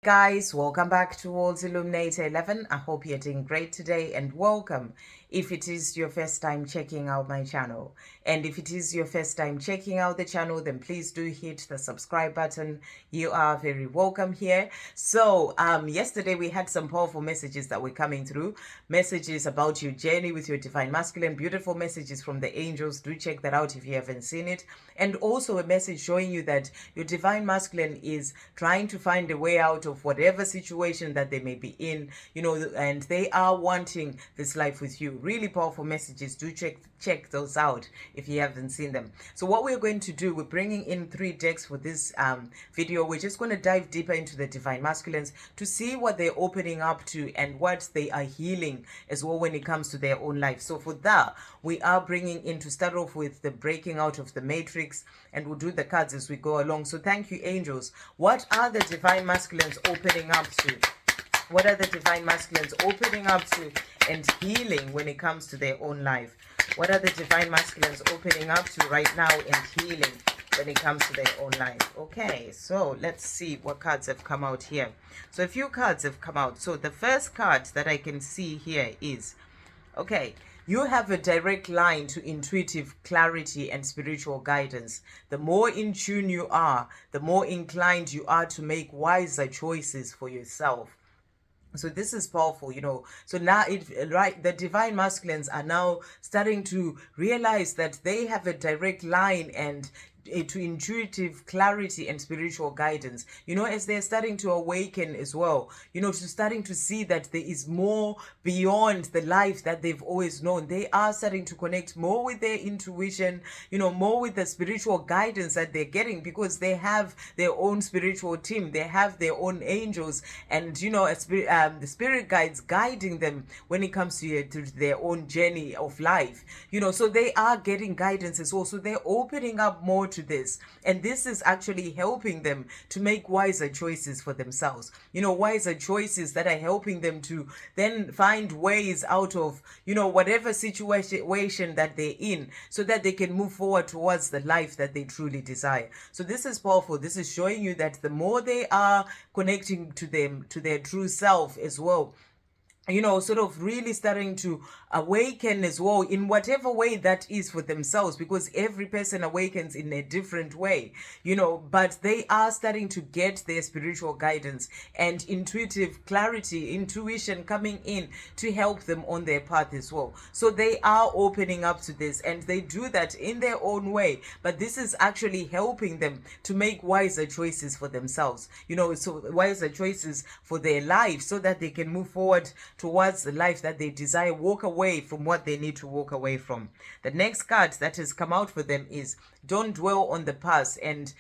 Guys, welcome back to World's Illuminator 11. I hope you're doing great today and welcome if it is your first time checking out my channel. And if it is your first time checking out the channel, then please do hit the subscribe button. You are very welcome here. So yesterday we had some powerful messages that were coming through, messages about your journey with your divine masculine, beautiful messages from the angels. Do check that out if you haven't seen it. And also a message showing you that your divine masculine is trying to find a way out of whatever situation that they may be in, and they are wanting this life with you. Really powerful messages. Do check those out if you haven't seen them. So what we're going to do, we're bringing in 3 decks for this video. We're just going to dive deeper into the divine masculines to see what they're opening up to and what they are healing as well when it comes to their own life. So for that, we are bringing in, to start off with, the breaking out of the matrix, and we'll do the cards as we go along. So thank you, angels. What are the divine masculines opening up to? What are the divine masculines opening up to and healing when it comes to their own life? What are the divine masculines opening up to right now and healing when it comes to their own life? Okay, so let's see what cards have come out here. So a few cards have come out. So the first card that I can see here is, okay, you have a direct line to intuitive clarity and spiritual guidance. The more in tune you are, the more inclined you are to make wiser choices for yourself. So this is powerful, So now the divine masculines are now starting to realize that they have a direct line and to intuitive clarity and spiritual guidance, as they're starting to awaken as well, to starting to see that there is more beyond the life that they've always known. They are starting to connect more with their intuition, more with the spiritual guidance that they're getting, because they have their own spiritual team, they have their own angels, and the spirit guides guiding them when it comes to their own journey of life, so they are getting guidance as well. So they're opening up more to this, and this is actually helping them to make wiser choices for themselves, wiser choices that are helping them to then find ways out of whatever situation that they're in, so that they can move forward towards the life that they truly desire. So this is powerful. This is showing you that the more they are connecting to their true self as well, sort of really starting to awaken as well in whatever way that is for themselves, because every person awakens in a different way, but they are starting to get their spiritual guidance and intuitive clarity, intuition coming in to help them on their path as well. So they are opening up to this, and they do that in their own way, but this is actually helping them to make wiser choices for themselves, so wiser choices for their life, so that they can move forward towards the life that they desire, walk away from what they need to walk away from. The next card that has come out for them is, don't dwell on the past and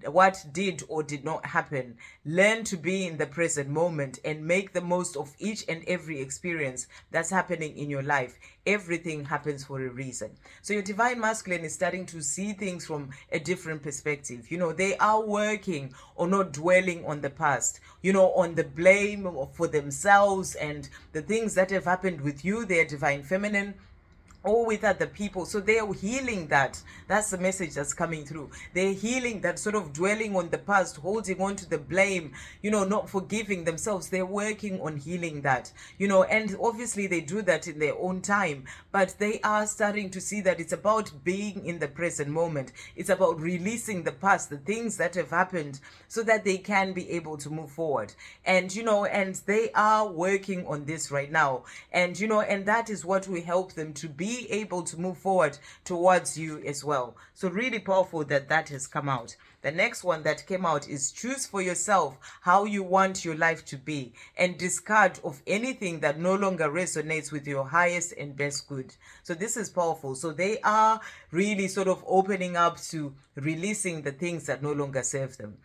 what did or did not happen. Learn to be in the present moment and make the most of each and every experience that's happening in your life. Everything happens for a reason. So your divine masculine is starting to see things from a different perspective. They are working on not dwelling on the past, on the blame for themselves and the things that have happened with you, their divine feminine, or with other people. So they are healing that. That's the message that's coming through. They're healing that sort of dwelling on the past, holding on to the blame, not forgiving themselves. They're working on healing that, and obviously they do that in their own time, but they are starting to see that it's about being in the present moment. It's about releasing the past, the things that have happened, so that they can be able to move forward. And, and they are working on this right now. And, and that is what will help them to be able to move forward towards you as well. So really powerful that has come out. The next one that came out is, choose for yourself how you want your life to be and discard of anything that no longer resonates with your highest and best good. So this is powerful. So they are really sort of opening up to releasing the things that no longer serve them.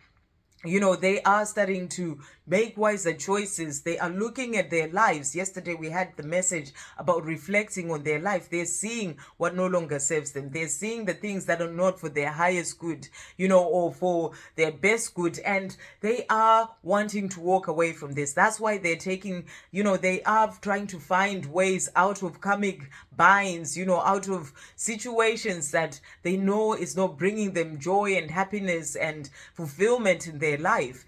They are starting to make wiser choices. They are looking at their lives. Yesterday we had the message about reflecting on their life. They're seeing what no longer serves them. They're seeing the things that are not for their highest good, or for their best good. And they are wanting to walk away from this. That's why they're taking, they are trying to find ways out of karmic binds, out of situations that they know is not bringing them joy and happiness and fulfillment in their their life,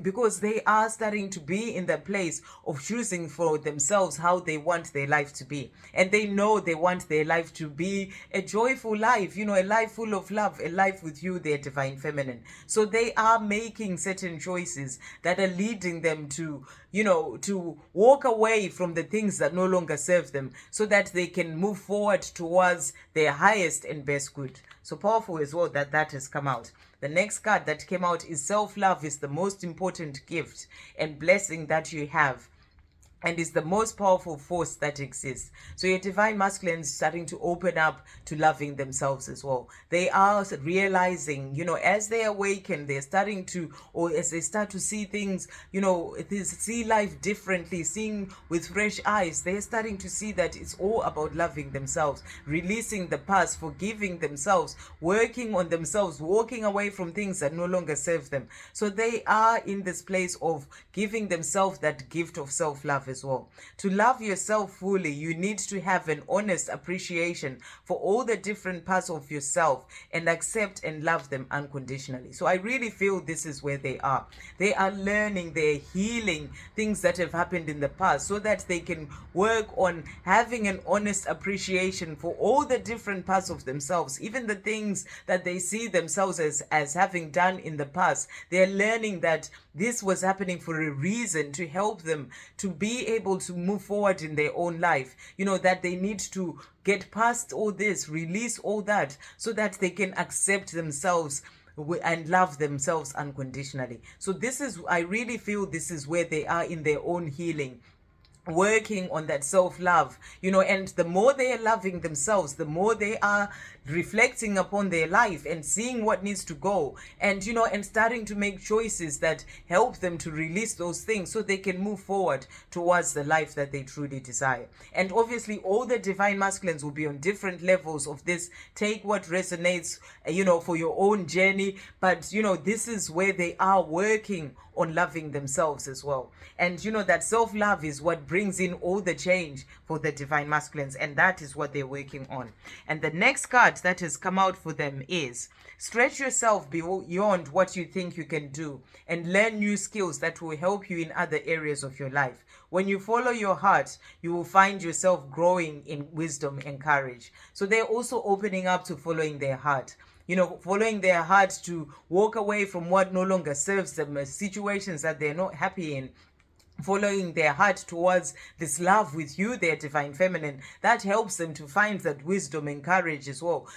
because they are starting to be in the place of choosing for themselves how they want their life to be. And they know they want their life to be a joyful life, a life full of love, a life with you, their divine feminine. So they are making certain choices that are leading them to, to walk away from the things that no longer serve them, so that they can move forward towards their highest and best good. So powerful as well that has come out. The next card that came out is self-love is the most important gift and blessing that you have, and is the most powerful force that exists. So your divine masculine is starting to open up to loving themselves as well. They are realizing, as they awaken, they're starting to, or as they start to see things, see life differently, seeing with fresh eyes, they're starting to see that it's all about loving themselves, releasing the past, forgiving themselves, working on themselves, walking away from things that no longer serve them. So they are in this place of giving themselves that gift of self-love as well. To love yourself fully, you need to have an honest appreciation for all the different parts of yourself and accept and love them unconditionally. So I really feel this is where they are. They are learning, they're healing things that have happened in the past, so that they can work on having an honest appreciation for all the different parts of themselves, even the things that they see themselves as having done in the past. They're learning that this was happening for a reason, to help them to be able to move forward in their own life, that they need to get past all this, release all that, so that they can accept themselves and love themselves unconditionally. So I really feel this is where they are in their own healing, working on that self-love, and the more they are loving themselves, the more they are reflecting upon their life and seeing what needs to go, and and starting to make choices that help them to release those things, so they can move forward towards the life that they truly desire. And obviously all the divine masculines will be on different levels of this. Take what resonates, for your own journey, but this is where they are working on loving themselves as well. And that self-love is what brings in all the change for the divine masculines, and that is what they're working on. And the next card that has come out for them is stretch yourself beyond what you think you can do and learn new skills that will help you in other areas of your life. When you follow your heart, you will find yourself growing in wisdom and courage. So they're also opening up to following their heart, following their heart, to walk away from what no longer serves them, situations that they're not happy in, following their heart towards this love with you, their divine feminine. That helps them to find that wisdom and courage as well.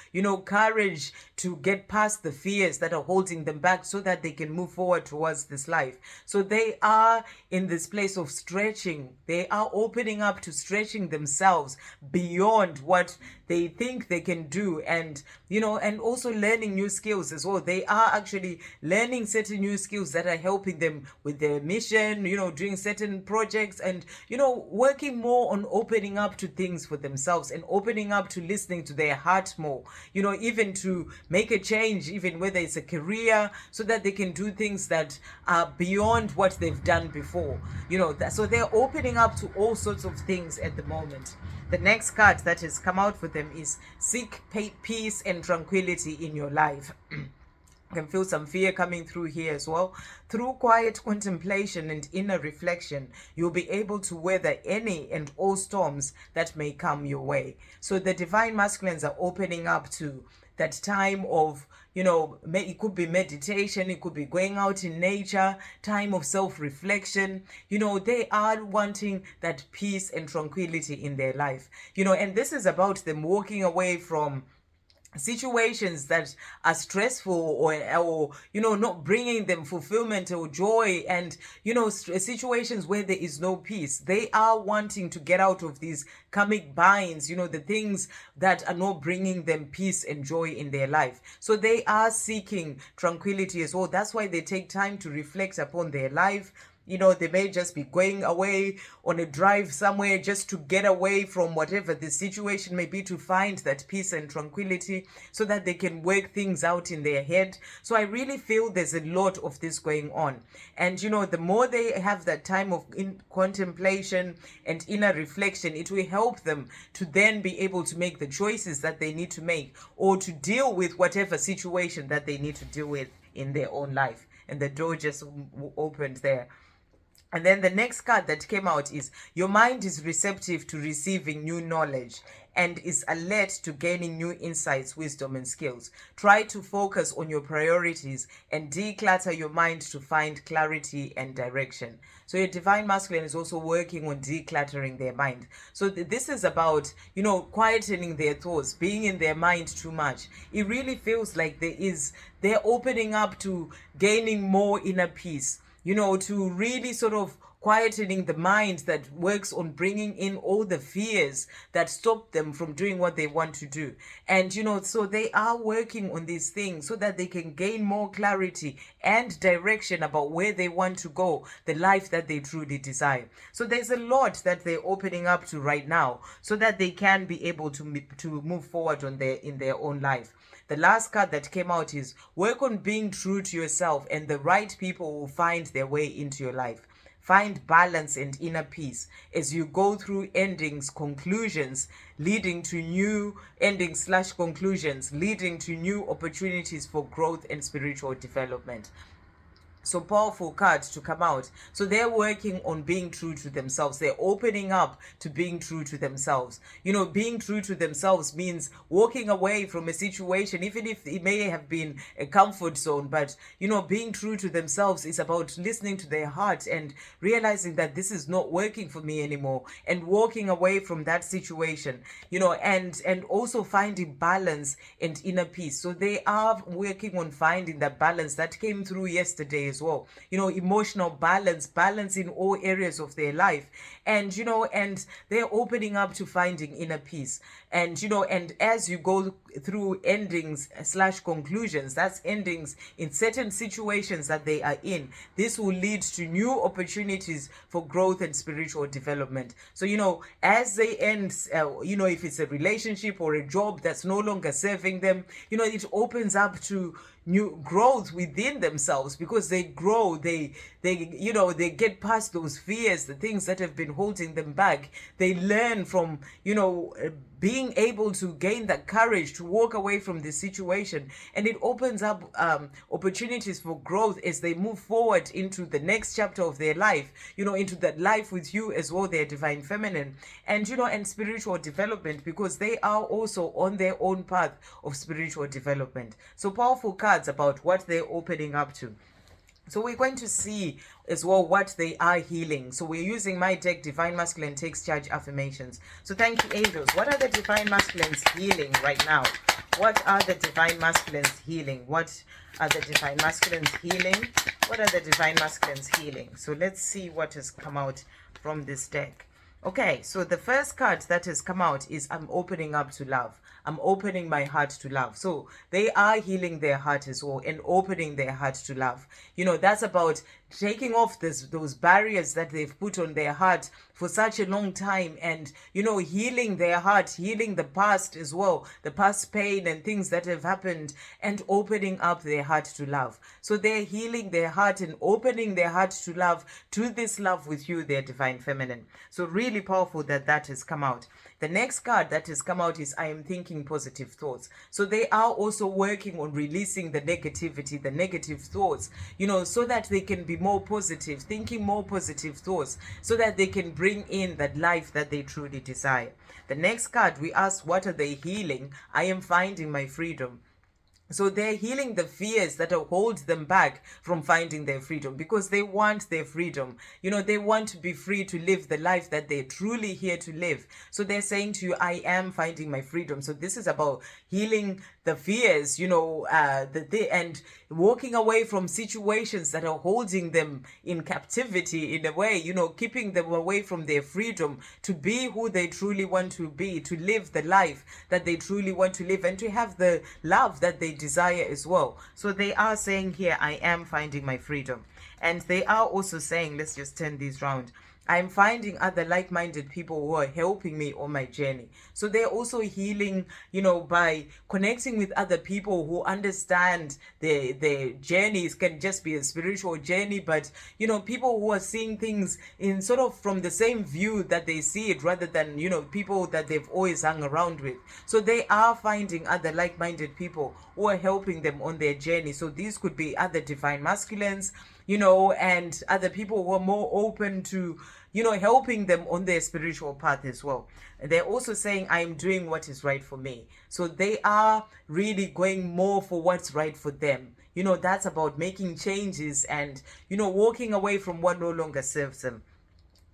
Courage to get past the fears that are holding them back, so that they can move forward towards this life. So they are in this place of stretching. They are opening up to stretching themselves beyond what they think they can do, and and also learning new skills as well. They are actually learning certain new skills that are helping them with their mission, doing certain projects, and working more on opening up to things for themselves, and opening up to listening to their heart more, even to make a change, even whether it's a career, so that they can do things that are beyond what they've done before. So they're opening up to all sorts of things at the moment. The next card that has come out for them is seek peace and tranquility in your life. I can feel some fear coming through here as well. Through quiet contemplation and inner reflection, you'll be able to weather any and all storms that may come your way. So the divine masculines are opening up to that time of, it could be meditation, it could be going out in nature, time of self-reflection. They are wanting that peace and tranquility in their life. And this is about them walking away from situations that are stressful, or not bringing them fulfillment or joy, and situations where there is no peace. They are wanting to get out of these karmic binds, the things that are not bringing them peace and joy in their life. So they are seeking tranquility as well. That's why they take time to reflect upon their life. They may just be going away on a drive somewhere just to get away from whatever the situation may be, to find that peace and tranquility, so that they can work things out in their head. So I really feel there's a lot of this going on. And, the more they have that time of contemplation and inner reflection, it will help them to then be able to make the choices that they need to make, or to deal with whatever situation that they need to deal with in their own life. and the door just opened there. And then the next card that came out is your mind is receptive to receiving new knowledge and is alert to gaining new insights, wisdom, and skills. Try to focus on your priorities and declutter your mind to find clarity and direction. So your divine masculine is also working on decluttering their mind. So this is about, quietening their thoughts, being in their mind too much. It really feels like they're opening up to gaining more inner peace, to really sort of quietening the mind that works on bringing in all the fears that stop them from doing what they want to do. And, so they are working on these things so that they can gain more clarity and direction about where they want to go, the life that they truly desire. So there's a lot that they're opening up to right now so that they can be able to move forward in their own life. The last card that came out is work on being true to yourself, and the right people will find their way into your life. Find balance and inner peace as you go through conclusions, leading to new endings/conclusions, leading to new opportunities for growth and spiritual development. So powerful cards to come out. So they're working on being true to themselves. They're opening up to being true to themselves. Being true to themselves means walking away from a situation, even if it may have been a comfort zone. But, being true to themselves is about listening to their heart and realizing that this is not working for me anymore, and walking away from that situation, and also finding balance and inner peace. So they are working on finding that balance that came through yesterday as well. Emotional balance in all areas of their life. And, and they're opening up to finding inner peace. And, and as you go through endings/conclusions, that's endings in certain situations that they are in, this will lead to new opportunities for growth and spiritual development. So, as they end, if it's a relationship or a job that's no longer serving them, it opens up to new growth within themselves, because they grow, they get past those fears, the things that have been holding them back. They learn from, being able to gain that courage to walk away from this situation, and it opens up opportunities for growth as they move forward into the next chapter of their life, into that life with you as well, their divine feminine, and and spiritual development, because they are also on their own path of spiritual development. So powerful cards about what they're opening up to. So we're going to see as well what they are healing. So we're using my deck, Divine Masculine Takes Charge Affirmations. So thank you, angels. What are the Divine Masculines healing right now? What are the Divine Masculines healing? What are the Divine Masculines healing? What are the Divine Masculines healing? So let's see what has come out from this deck. Okay, so the first card that has come out is I'm opening up to love. I'm opening my heart to love. So they are healing their heart as well and opening their heart to love. That's about taking off those barriers that they've put on their heart for such a long time, and healing their heart, healing the past as well, the past pain and things that have happened, and opening up their heart to love. So they're healing their heart and opening their heart to love, to this love with you, their divine feminine. So really powerful that has come out. The next card that has come out is I am thinking positive thoughts. So they are also working on releasing the negativity, the negative thoughts, so that they can be more positive, thinking more positive thoughts, so that they can bring in that life that they truly desire. The next card, we ask, what are they healing? I am finding my freedom. So they're healing the fears that hold them back from finding their freedom, because they want their freedom. They want to be free to live the life that they're truly here to live. So they're saying to you, I am finding my freedom. So this is about healing the fears, and walking away from situations that are holding them in captivity in a way, keeping them away from their freedom to be who they truly want to be, to live the life that they truly want to live, and to have the love that they desire as well. So they are saying here, I am finding my freedom. And they are also saying, let's just turn these round, I'm finding other like-minded people who are helping me on my journey. So they're also healing, by connecting with other people who understand their journeys. Can just be a spiritual journey, but people who are seeing things in sort of from the same view that they see it, rather than people that they've always hung around with. So they are finding other like-minded people who are helping them on their journey. So these could be other divine masculines, and other people who are more open to, helping them on their spiritual path as well. And they're also saying, I am doing what is right for me. So they are really going more for what's right for them. That's about making changes and, walking away from what no longer serves them.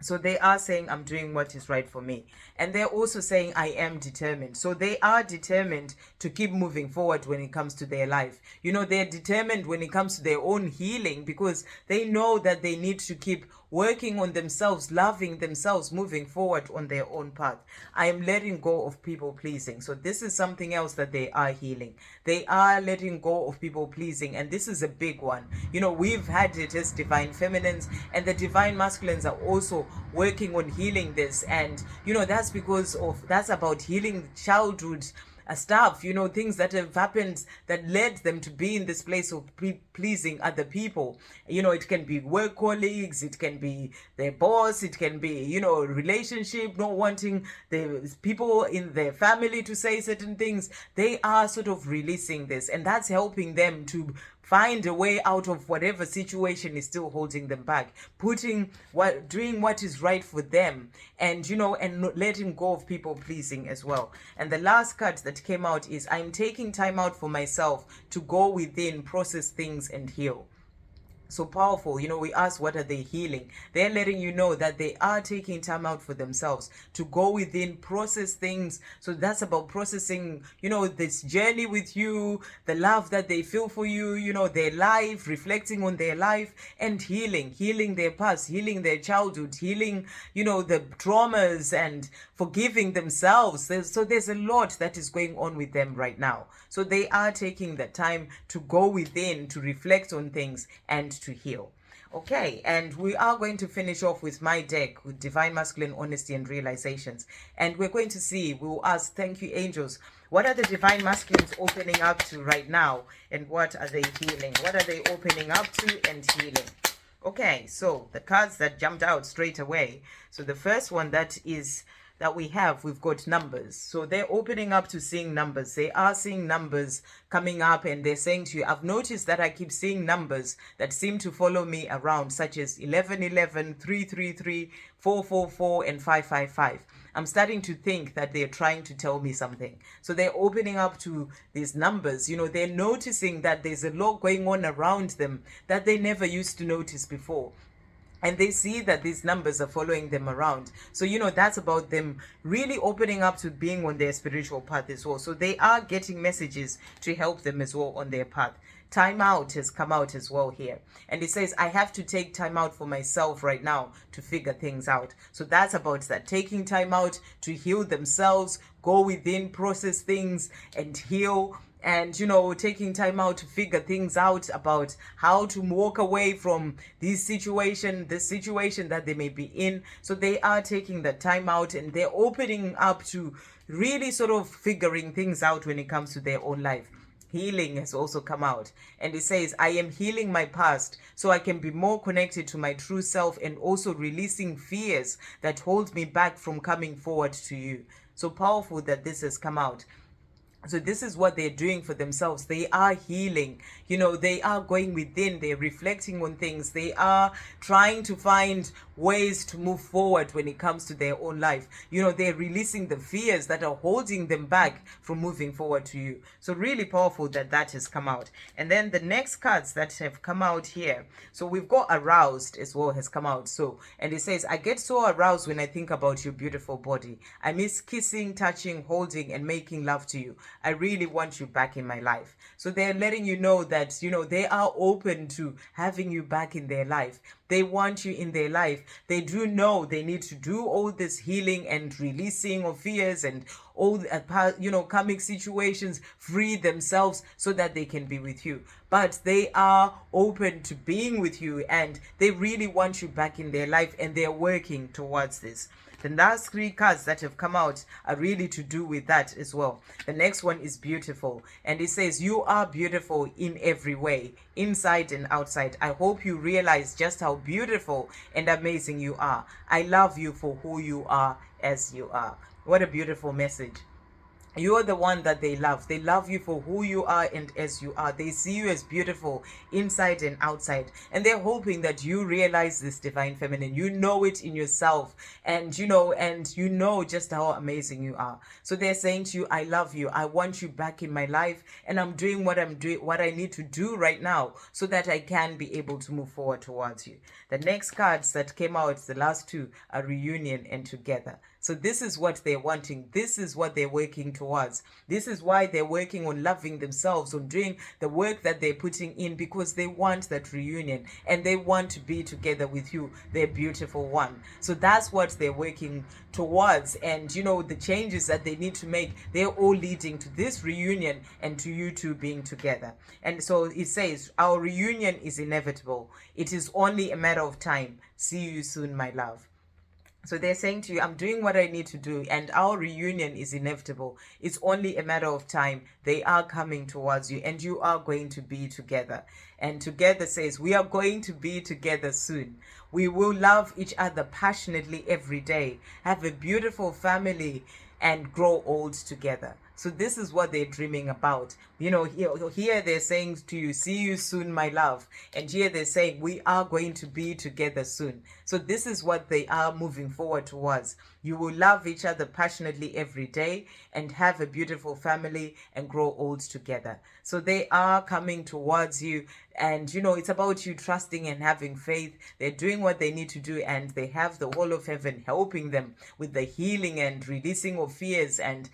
So they are saying, I'm doing what is right for me. And they're also saying, I am determined. So they are determined to keep moving forward when it comes to their life. They're determined when it comes to their own healing, because they know that they need to keep working on themselves, loving themselves, moving forward on their own path. I am letting go of people pleasing. So this is something else that they are healing. They are letting go of people pleasing. And this is a big one. We've had it as divine feminines, and the divine masculines are also working on healing this. And that's about healing childhood stuff, things that have happened that led them to be in this place of pleasing other people. It can be work colleagues, it can be their boss, it can be, relationship, not wanting the people in their family to say certain things. They are sort of releasing this, and that's helping them to find a way out of whatever situation is still holding them back, doing what is right for them, and and letting go of people pleasing as well. And the last card that came out is, I'm taking time out for myself to go within, process things, and heal. So powerful. We ask, what are they healing? They're letting you know that they are taking time out for themselves to go within, process things. So that's about processing, this journey with you, the love that they feel for you, their life, reflecting on their life, and healing their past, healing their childhood, healing, the traumas, and forgiving themselves. There's a lot that is going on with them right now. So they are taking the time to go within, to reflect on things, and to heal. Okay, and we are going to finish off with my deck with Divine Masculine Honesty and Realizations. And we're going to see, we will ask, thank you, angels, what are the Divine Masculines opening up to right now? And what are they healing? What are they opening up to and healing? Okay, so the cards that jumped out straight away. So the first one we've got numbers. So they're opening up to seeing numbers. They are seeing numbers coming up, and they're saying to you, I've noticed that I keep seeing numbers that seem to follow me around, such as 1111, 333, 444, and 555. I'm starting to think that they're trying to tell me something. So they're opening up to these numbers. They're noticing that there's a lot going on around them that they never used to notice before. And they see that these numbers are following them around. So, that's about them really opening up to being on their spiritual path as well. So they are getting messages to help them as well on their path. Time out has come out as well here. And it says, I have to take time out for myself right now to figure things out. So that's about that, taking time out to heal themselves, go within, process things, and heal. And taking time out to figure things out about how to walk away from this situation that they may be in. So they are taking the time out, and they're opening up to really sort of figuring things out when it comes to their own life. Healing has also come out, and it says, I am healing my past so I can be more connected to my true self, and also releasing fears that hold me back from coming forward to you. So powerful that this has come out. So this is what they're doing for themselves. They are healing. They are going within. They're reflecting on things. They are trying to find ways to move forward when it comes to their own life. They're releasing the fears that are holding them back from moving forward to you. So really powerful that has come out. And then the next cards that have come out here. So we've got aroused as well has come out. So, and it says, I get so aroused when I think about your beautiful body. I miss kissing, touching, holding, and making love to you. I really want you back in my life. So they're letting you know that, they are open to having you back in their life. They want you in their life. They do know they need to do all this healing and releasing of fears and all karmic situations, free themselves so that they can be with you. But they are open to being with you, and they really want you back in their life, and they're working towards this. The last three cards that have come out are really to do with that as well. The next one is beautiful, and it says you are beautiful in every way, inside and outside. I hope you realize just how beautiful and amazing you are. I love you for who you are as you are. What a beautiful message. You're the one that they love. They love you for who you are and as you are. They see you as beautiful inside and outside. And they're hoping that you realize this divine feminine. You know it in yourself. And you know just how amazing you are. So they're saying to you, I love you. I want you back in my life. And I'm doing what I need to do right now so that I can be able to move forward towards you. The next cards that came out, the last two, are reunion and together. So this is what they're wanting. This is what they're working towards. This is why they're working on loving themselves, on doing the work that they're putting in, because they want that reunion and they want to be together with you, their beautiful one. So that's what they're working towards. And the changes that they need to make, they're all leading to this reunion and to you two being together. And so it says, our reunion is inevitable. It is only a matter of time. See you soon, my love. So they're saying to you, I'm doing what I need to do, and our reunion is inevitable. It's only a matter of time. They are coming towards you, and you are going to be together. And together says, we are going to be together soon. We will love each other passionately every day, have a beautiful family, and grow old together. So this is what they're dreaming about. Here they're saying to you, see you soon, my love. And here they're saying, we are going to be together soon. So this is what they are moving forward towards. You will love each other passionately every day and have a beautiful family and grow old together. So they are coming towards you, and it's about you trusting and having faith. They're doing what they need to do, and they have the whole of heaven helping them with the healing and releasing of fears, and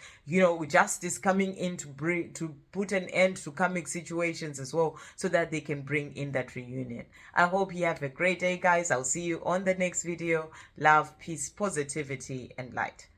justice coming in to put an end to karmic situations as well, so that they can bring in that reunion. I hope you have a great day, guys. I'll see you on the next video. Love, peace, positivity, and light.